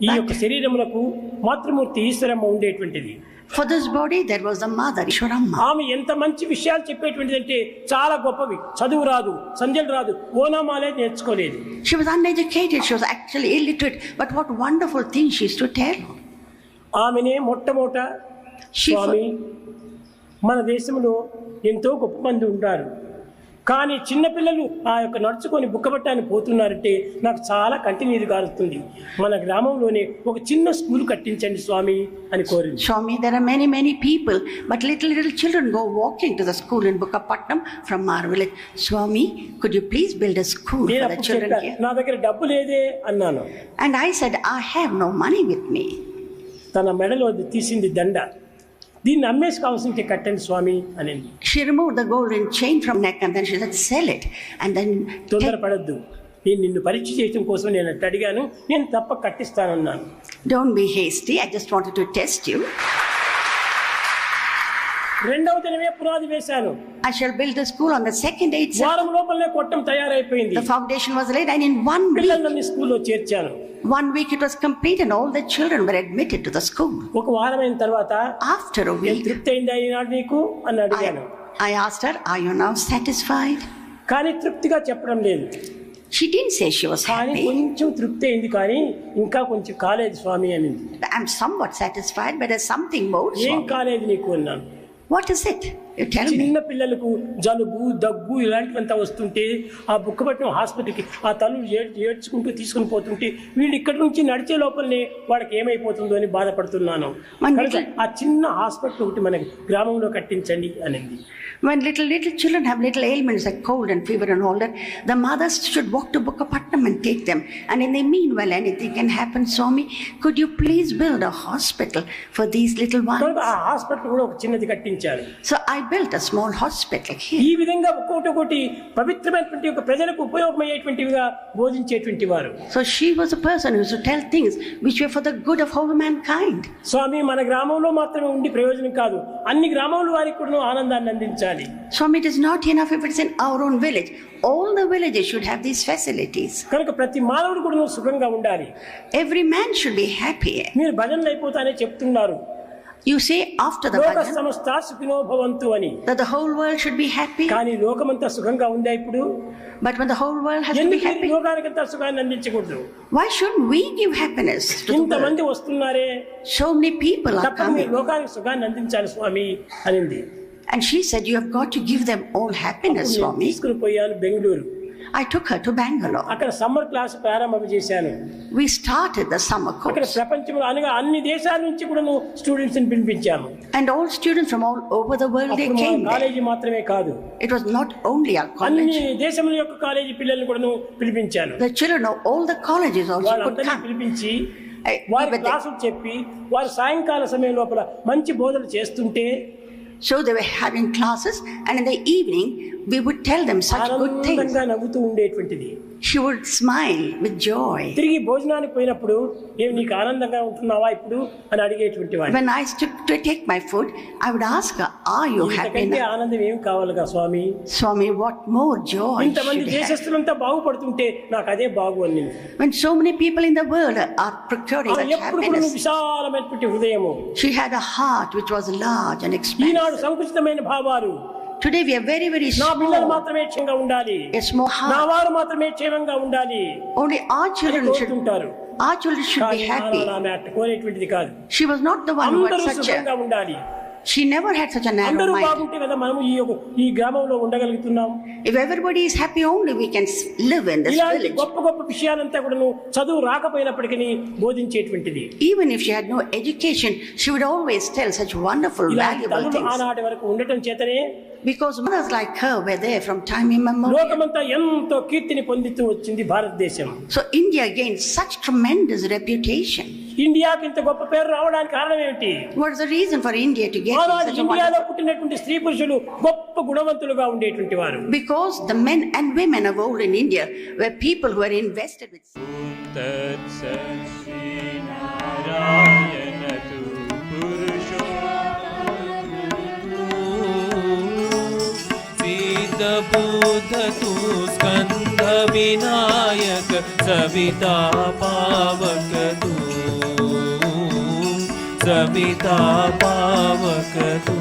ఈ యొక్క శరీరములకు మాతృమూర్తి ఈశ్వరమ్మ ఉండేటువంటిది. For this body there was a mother, Easwaramma. ఆమె ఎంత మంచి విషయాలు చెప్పేటువంటిది అంటే చాలా గొప్పవి. చదువు రాదు, సంధ్యలు రాదు, ఓనామాలే నేర్చుకోలేదు. She was uneducated, she was actually illiterate, but what wonderful things she used to tell. ఆమెనే మొట్టమొదట స్వామి మన దేశంలో ఎంతో గొప్ప మంది ఉంటారు, కానీ చిన్నపిల్లలు ఆ యొక్క నడుచుకొని బుక్కబట్టాన్ని పోతున్నారంటే నాకు చాలా కంటినీరు గారుస్తుంది. మన గ్రామంలోనే ఒక చిన్న స్కూల్ కట్టించండి స్వామి అని కోరింది. Swami, there are many people, but little children go walking to the school in Bukkapatnam from our village. Swami, could you please build a school for the children here? నా దగ్గర డబ్బు లేదే అన్నాను. And I said, I have no money with me. తన మెడలో తీసింది దండ, దీన్ని అమ్మేసి కావాల్సింటే కట్టండి స్వామి అనింది. She removed the golden chain from neck and then she said, sell it. And then తొందరపడద్దు, నేను నిన్ను పరీక్ష చేయడం కోసం నేను అడిగాను, నేను తప్ప కట్టిస్తానన్నాను. Don't be hasty, I just wanted to test you. రెండవ దినమే పునాది వేశాను. I shall build the school on the second day itself. వారం లోపలనే కొట్టం తయారైపోయింది. The foundation was laid and in 1 week పిల్లల్ని స్కూల్లో చేర్చాను. 1 week it was complete and all the children were admitted to the school. ఒక వారమైన తర్వాత after a week తృప్తి అయిందా ఈనాడు నీకు అని అడిగాను. I asked her, are you now satisfied? కానీ తృప్తిగా చెప్పడం లేదు. She didn't say she was happy. కొంచెం తృప్తి అయింది కానీ ఇంకా కొంచెం కాలేదు స్వామి అనింది. I'm somewhat satisfied, but there's something more. ఏం కాలేదు నీకు అన్నాను. What is it? You tell me. చిన్న పిల్లలకు జలుబు, దగ్గు ఇలాంటివంతా వస్తుంటే ఆ బుక్కపట్నం హాస్పిటల్కి ఆ తల్లులు ఏడ్చుకుంటూ తీసుకుని పోతుంటే వీళ్ళు ఇక్కడి నుంచి నడిచే లోపలనే వాళ్ళకి ఏమైపోతుందో అని బాధపడుతున్నాను. ఆ చిన్న హాస్పిటల్ ఒకటి మన గ్రామంలో కట్టించండి అనింది. When little children have little ailments like cold and fever and all that, the mothers should walk to Bukkapatnam and take them. And in the meanwhile, anything can happen. Swami, could you please build a hospital for these little ones? ఆ hospital కూడా ఒక చిన్నది కట్టించారు. So I built a small hospital here. ఈ విధంగా ఒక్కొక్కటి పవిత్రమైనటువంటి ఒక ప్రజలకు ఉపయోగమయ్యేటువంటివిగా బోధించేటువంటి వారు. So she was a person who used to tell things which were for the good of whole mankind. స్వామి, మన గ్రామంలో మాత్రమే ఉండి ప్రయోజనం కాదు, అన్ని గ్రామాల వారికి కూడా ఆనందాన్ని అందించాలి. Swami, it is not enough if it's in our own village. All the villages should have these facilities. కనుక ప్రతి మానవుడు కూడా సుఖంగా ఉండాలి. Every man should be happy. మీరు భజనలు అయిపోతానే చెప్తున్నారు. You say after the లోక bhajan సమస్త సుఖినో భవంతు అని, that the whole world should be happy. కానీ లోకమంతా సుఖంగా ఉందా ఇప్పుడు? But when the whole world has to be happy, లోకానికంతా సుఖాన్ని అందించకూడదు. why shouldn't we give happiness to the world? ఇంతమంది వస్తున్నారే, so many people are coming. లోకానికి సుఖాన్ని అందించాలి స్వామి అనింది. And she said, you have got to give them all happiness, Swami. తీసుకుని పోయాను Bengaluru. I took her to Bangalore. అక్కడ summer class ప్రారంభం చేశాను. We started the summer course. అక్కడ ప్రపంచంలో అనగా అన్ని దేశాల నుంచి కూడా స్టూడెంట్స్ ని పిలిపించాము. And all students from all over the world they came. College మాత్రమే కాదు, it was not only our college. అన్ని దేశముల యొక్క కాలేజీ పిల్లల్ని కూడా పిలిపించాను. The children of all the colleges also could come. పిలిపించి వారి క్లాసులు చెప్పి వారి సాయంకాల సమయం లోపల మంచి బోధనలు చేస్తుంటే, so they were having classes and in the evening we would tell them such good things. నవ్వుతూ ఉండేటువంటిది. She would smile with joy. తిరిగి భోజనానికి పోయినప్పుడు ఏమి నీకు ఆనందంగా ఉంటున్నావా ఇప్పుడు అని అడిగేటువంటి వాడు. When I took to take my food, I would ask her, are you happy? ఇంతకంటే ఆనందం ఏం కావాలిగా స్వామి? Swami, what more joy? ఇంతమంది దేశస్తులంతా బాగుపడుతుంటే నాకు అదే బాగు అనింది. When so many people in the world are procuring such happiness. విశాలమైనటువంటి హృదయము. She had a heart which was large and expansive. ఈనాడు సంకుచితమైన భావాలు. Today we are very small. నా పిల్లలు మాత్రమే క్షేమంగా ఉండాలి, a small heart. నా వారు మాత్రమే క్షేమంగా ఉండాలి. Only our children should be happy. కోరేటువంటిది కాదు. She was not the one who had such a ఉండాలి. She never had such a narrow అందరూ mind. బాగుంటే కదా మనం ఈ గ్రామంలో ఉండగలుగుతున్నాం. If everybody is happy, only we can live in this village. గొప్ప విషయాలంతా కూడా చదువు రాకపోయినప్పటికీ బోధించేటువంటిది. Even if she had no education, she would always tell such wonderful, valuable things. ఆనాటి వరకు ఉండటం చేతనే, because mothers like her were there from time immemorial. లోకమంతా ఎంతో కీర్తిని పొందుతూ వచ్చింది భారతదేశం. So India gained such tremendous reputation. ఇండియాకి ఇంత గొప్ప పేరు రావడానికి కారణం ఏమిటి? What is the reason for India to get ఆనాడు such a ఇండియాలో wonderful? పుట్టినటువంటి స్త్రీ పురుషులు గొప్ప గుణవంతులుగా ఉండేటువంటి వారు. Because the men and women of old in India were people who were invested with. Buddha तू स्कंद विनायक सविता पावक तू सविता पावक तू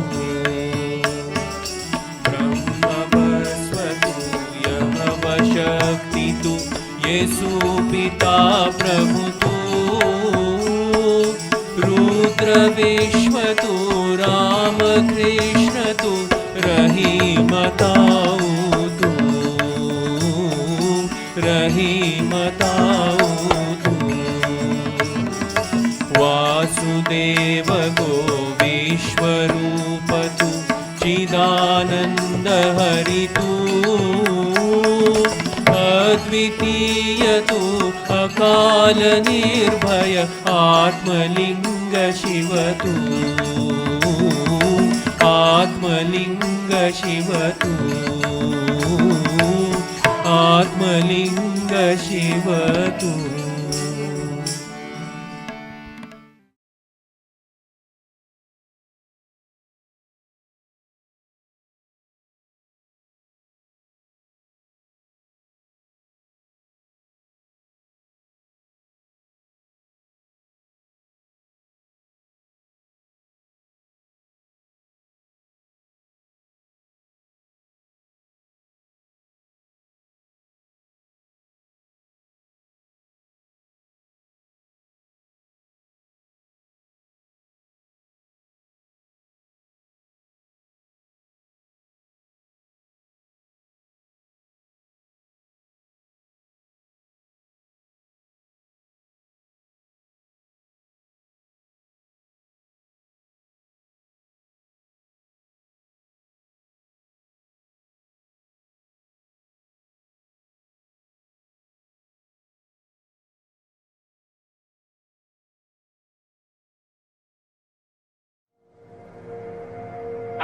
ब्रह्म वस्व तू यह शक्ति तू येसु पिता प्रभु तू रुद्र विश्व तू राम कृष्ण तू रहीमताऊ तू रहीमताऊ तू वासुदेव गो विश्वरूप तू चिदानंद हरि तू अद्वितीय तू अकाल निर्भय आत्मलिंग शिव तू आत्मलिंग शिव तू आत्मलिंग शिव तू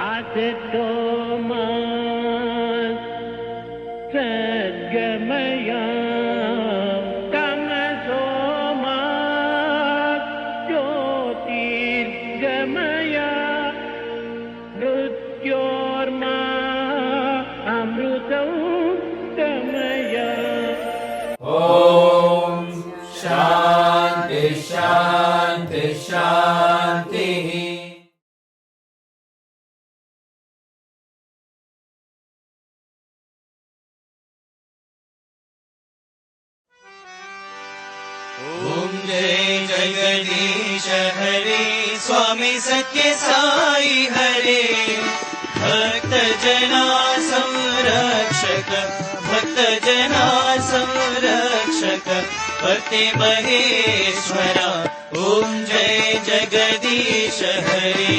आसतो मा सद्गमया तमसो मा ज्योतिर्गमया मृत्योर्मा अमृतं गमया। ओम शांति शांति शांति। ओम जय जगदीश हरे स्वामी सत्य साई हरे भक्त जना संरक्षक भक्त जना संरक्षक पते महेश्वरा ओम जय जगदीश हरे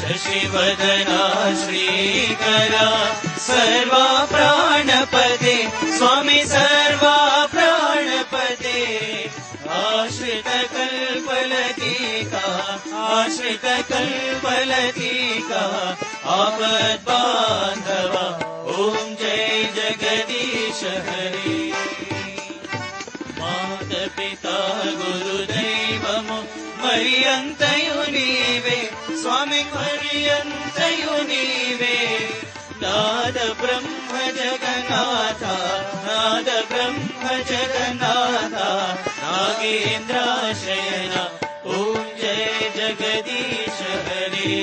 शशिवदना श्रीकरा सर्वा प्राणपदे स्वामी सर्वा प्राणपदे आश्रित कल्पलतिका आश्रित कल्पलतिका आपद बांधवा ओम जय जगदीश हरे मात पिता गुरुदैवमु मरियंतयु नीवे स्वामी मरियंतयु नीवे नाद ब्रह्म जगन्नाथा नाद ब्रह्म जगन्नाथा नागेन्द्राशयना ओम जय जगदीश हरे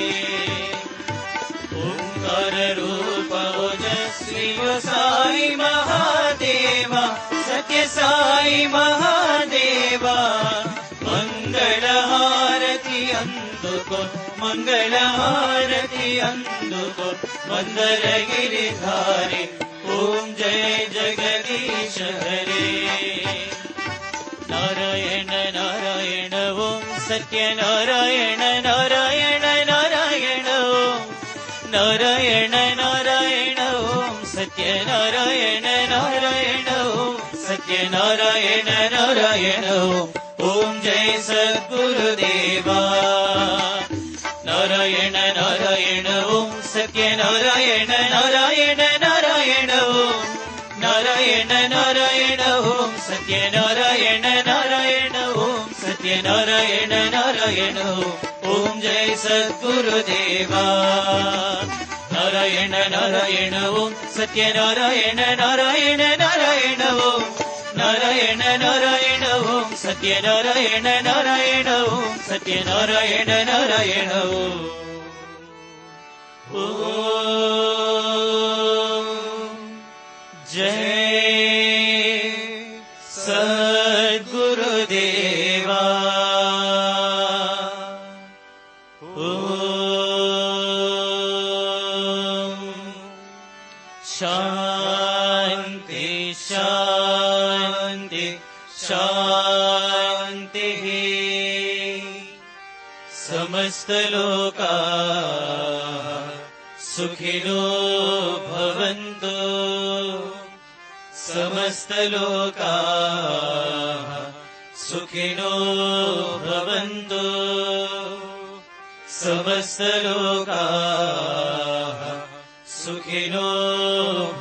ओंकार रूप ओजस्वी साई महादेवा सत्य साई महादेवा मंगल हारति अंदुको मंगल हारति अंदुको मंदर गिरिधारी ओम जय जगदीश हरे नारायण नारायण ओम सत्य नारायण नारायण नारायण ओम नारायण नारायण ओम सत्य नारायण नारायण ओम सत्य नारायण नारायण ओम जय सद्गुरुदेवा नारायण नारायण ओम सत्य नारायण नारायण नारायण ओम नारायण नारायण ओम सत्य नारायण नारायण ओम सत्य नारायण नारायण ओम जय सद्गुरुदेवा नारायण नारायण ओम सत्य नारायण नारायण नारायण ओम नारायण नारायण ओम सत्य नारायण नारायण ओम सत्य नारायण नारायण ओम जय सद्गुरुदेवा शांति शांति शांति समस्त लोका सुखिनो भवन्तु समस्त लोका सुखिनो भवन्तु समस्त लोका सुखिनो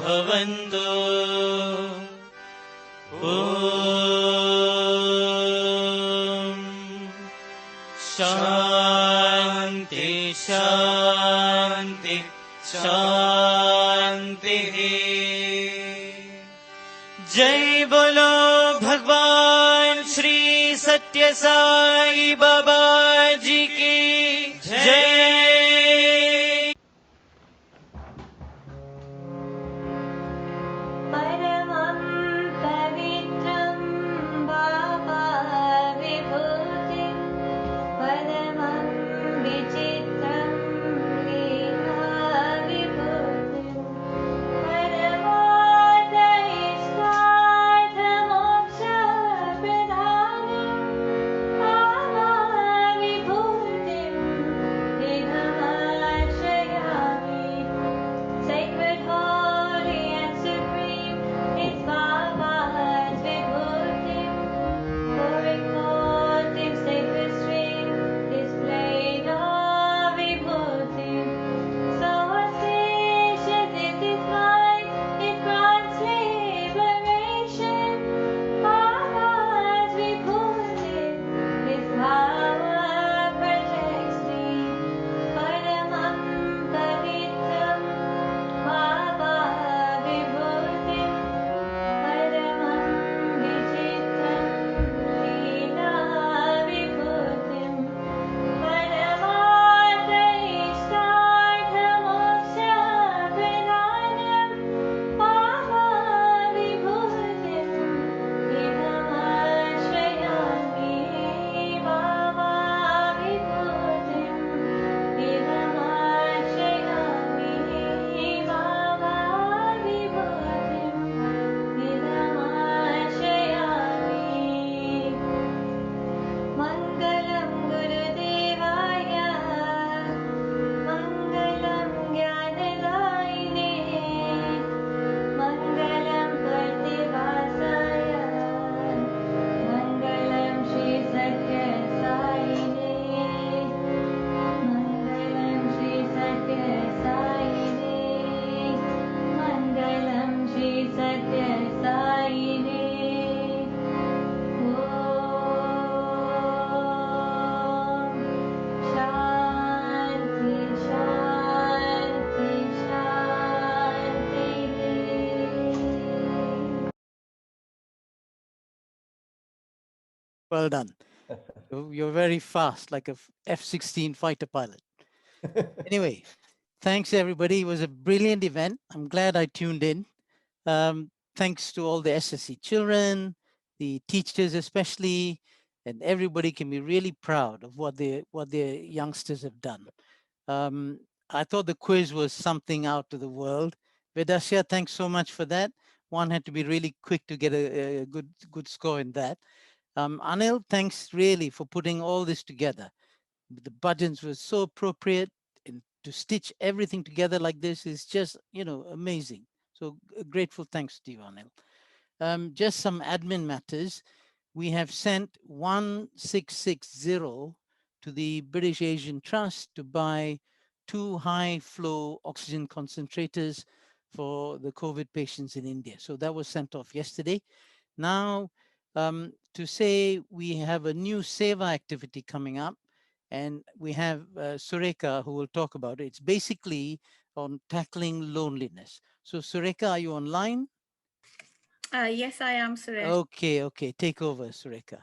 भवन्तु ओम शांति शांति शांति जय बोलो भगवान श्री सत्य साई बाबा जी की जय। परमं पवित्रं बाबा विभूतिं परमं विचित्रं लीला विभूतिं परमार्थैष्टार्थमोक्षप्रदानं बाबा विभूतिं इदमाश्रयामि। Sacred, holy and supreme is Baba's vibhutim. Pouring forth in sacred stream, displaying our vibhutim. So auspicious is His mind, it grants liberation. Baba's vibhutim, His power protects me. Paramam pavitram Baba vibhutim paramam vichitram leela vibhutim paramaarthaishtarthamokshapradanam Baba vibhutim idamashayami. Baba vibhutim idamashayami. Baba vibhutim idamashayami. Mangalam Gurudevaya Mangalam Jnanadayine Mangalam Parthivasaya Mangalam Shri Sathya Saine Mangalam Shri Sathya Saine Mangalam Shri Sathya Saine. Om Shanti Shanti Shanti. Well done. You're very fast, like a F-16 fighter pilot. Anyway, thanks everybody. It was a brilliant event. I'm glad I tuned in. Thanks to all the SSC children, the teachers especially, and everybody can be really proud of what their youngsters have done. I thought the quiz was something out of the world. Vedasya, thanks so much for that. One had to be really quick to get a good score in that. Anil, thanks really for putting all this together. The Bhajans were so appropriate, and to stitch everything together like this is just, amazing. So grateful thanks to you, Anil. Just some admin matters. we have sent 1660 to the British Asian Trust to buy 2 high flow oxygen concentrators for the COVID patients in India. So that was sent off yesterday. Now, to say we have a new Seva activity coming up, and we have Sureka who will talk about it. It's basically on tackling loneliness. So Sureka, are you online? Yes, I am, Suresh. Okay, take over, Sureka.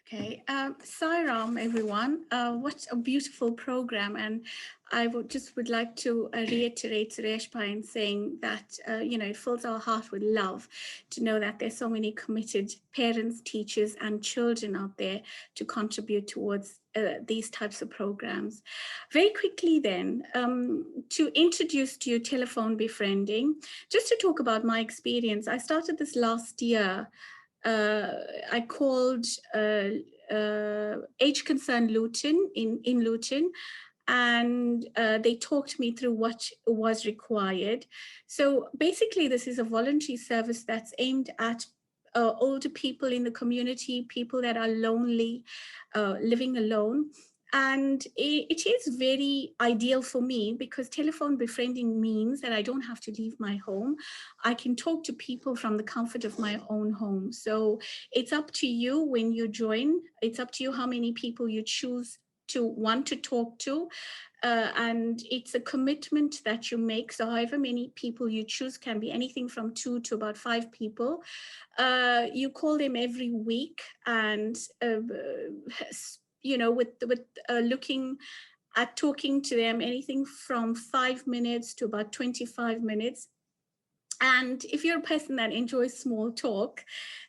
Okay, Sairam, everyone. What a beautiful program, and I would like to reiterate Suresh Pai in saying that it fills our heart with love to know that there's so many committed parents, teachers, and children out there to contribute towards these types of programs. Very quickly, then, to introduce to you telephone befriending, just to talk about my experience. I started this last year. I called Age Concern Luton in Luton, and they talked me through what was required. So basically, this is a voluntary service that's aimed at older people in the community, people that are lonely, living alone. And it is very ideal for me because telephone befriending means that I don't have to leave my home. I can talk to people from the comfort of my own home. So it's up to you when you join. It's up to you how many people you choose to want to talk to. And it's a commitment that you make. So however many people you choose, can be anything from 2 to about 5 people. You call them every week, and with looking at talking to them, anything from 5 minutes to about 25 minutes. And if you're a person that enjoys small talk,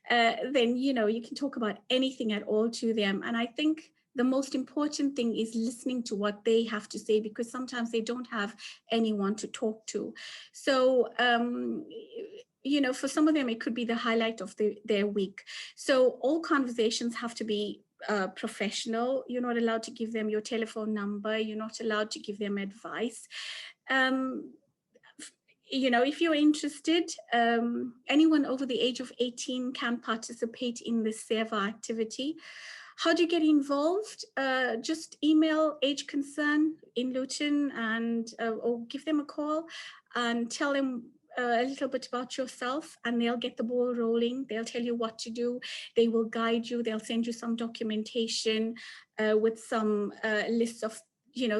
then you can talk about anything at all to them. And I think the most important thing is listening to what they have to say, because sometimes they don't have anyone to talk to. So for some of them, it could be the highlight of their week. So all conversations have to be professional. You're not allowed to give them your telephone number. You're not allowed to give them advice. If you're interested, anyone over the age of 18 can participate in this Seva activity. How do you get involved? Just email Age Concern in Luton or give them a call and tell them a little bit about yourself, and they'll get the ball rolling. They'll tell you what to do. They will guide you. They'll send you some documentation with some lists of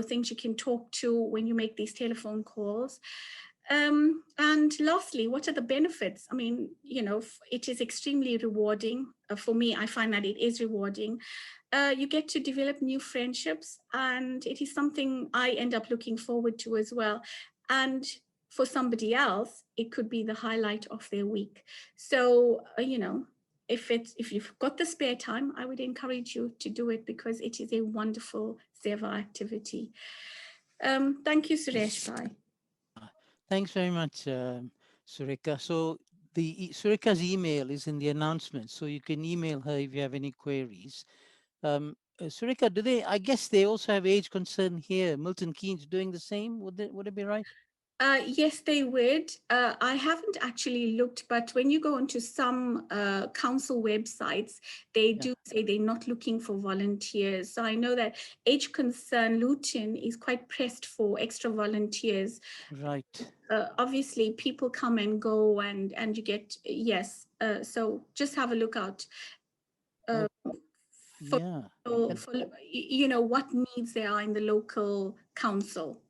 things you can talk to when you make these telephone calls. And lastly, what are the benefits? I mean, it is extremely rewarding. For me, I find that it is rewarding. You get to develop new friendships, and it is something I end up looking forward to as well. And for somebody else, it could be the highlight of their week. So, if you've got the spare time, I would encourage you to do it, because it is a wonderful Seva activity. Thank you, Suresh Pai. Thanks very much, Sureka. So Sureka's email is in the announcement, so you can email her if you have any queries. Sureka, I guess they also have Age Concern here. Milton Keynes doing the same? Would it be right? Yes, they would. I haven't actually looked, but when you go onto some council websites, they do say they're not looking for volunteers. So I know that Age Concern Luton is quite pressed for extra volunteers. Right. Obviously, people come and go, and you get, yes. So just have a look out. For what needs there are in the local council.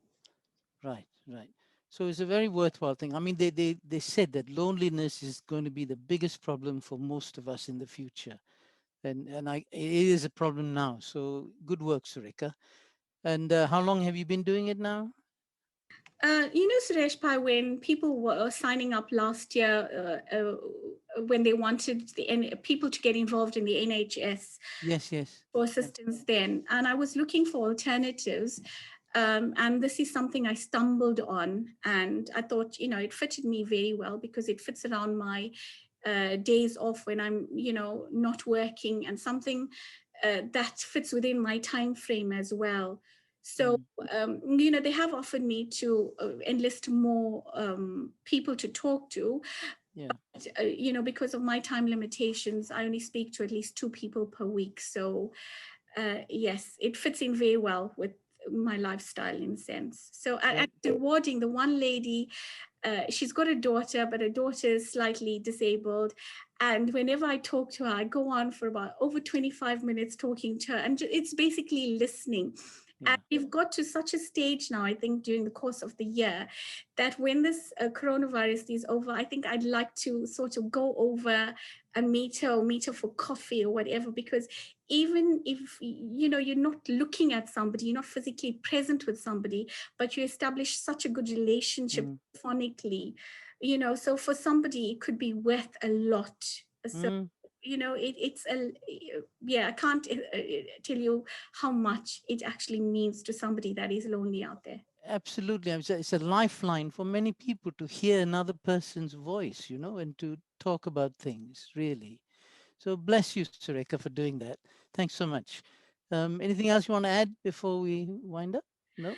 Right. So it's a very worthwhile thing. I mean, they said that loneliness is going to be the biggest problem for most of us in the future. And it is a problem now. So good work, Sureka. And how long have you been doing it now? Suresh Pai, when people were signing up last year, when they wanted people to get involved in the NHS yes, for assistance then, and I was looking for alternatives, and this is something I stumbled on, and I thought, it fitted me very well, because it fits around my days off when I'm, not working, and something that fits within my time frame as well. So, they have offered me to enlist more people to talk to. Yeah. You know, because of my time limitations, I only speak to at least 2 people per week. So yes, it fits in very well with my lifestyle in a sense. So and rewarding the one lady, she's got a daughter, but her daughter is slightly disabled. And whenever I talk to her, I go on for about over 25 minutes talking to her, and it's basically listening. And we've got to such a stage now, I think, during the course of the year, that when this coronavirus is over, I think I'd like to sort of go over a meter for coffee or whatever, because even if, you know, you're not looking at somebody, you're not physically present with somebody, but you establish such a good relationship phonically, you know, so for somebody, it could be worth a lot. So, you know, it's I can't tell you how much it actually means to somebody that is lonely out there. Absolutely. It's a lifeline for many people to hear another person's voice, you know, and to talk about things, really. So bless you, Sureka, for doing that. Thanks so much. Anything else you want to add before we wind up? No?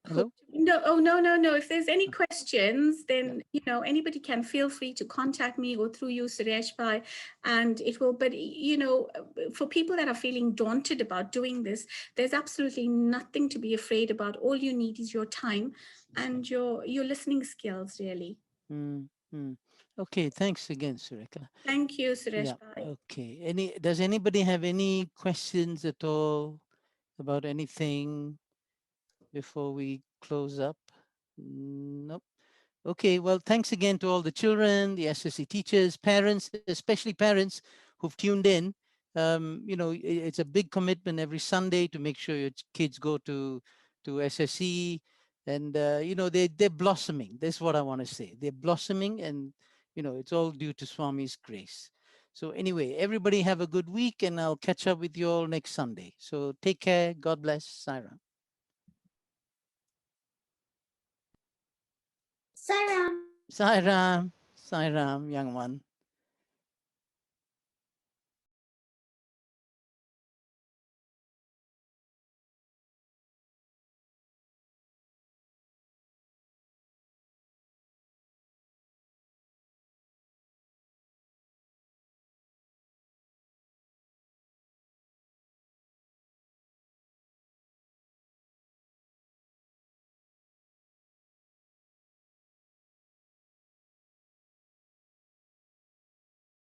Hello? No. If there's any questions, then, you know, anybody can feel free to contact me or through you, Suresh Bhai, and it will, but, you know, for people that are feeling daunted about doing this, there's absolutely nothing to be afraid about. All you need is your time and your listening skills, really. Okay, thanks again, Sureka. Thank you, Suresh Bhai. Okay. Does anybody have any questions at all about anything before we close up? Nope. Okay, well, thanks again to all the children, the SSC teachers, parents, especially parents who've tuned in. You know, it's a big commitment every Sunday to make sure your kids go to SSC, and you know, they're blossoming. That's what I want to say. They're blossoming, and you know, it's all due to Swami's grace. So anyway, everybody have a good week, and I'll catch up with you all next Sunday. So take care. God bless. Sairam. Sairam. Sairam. Sairam, young one.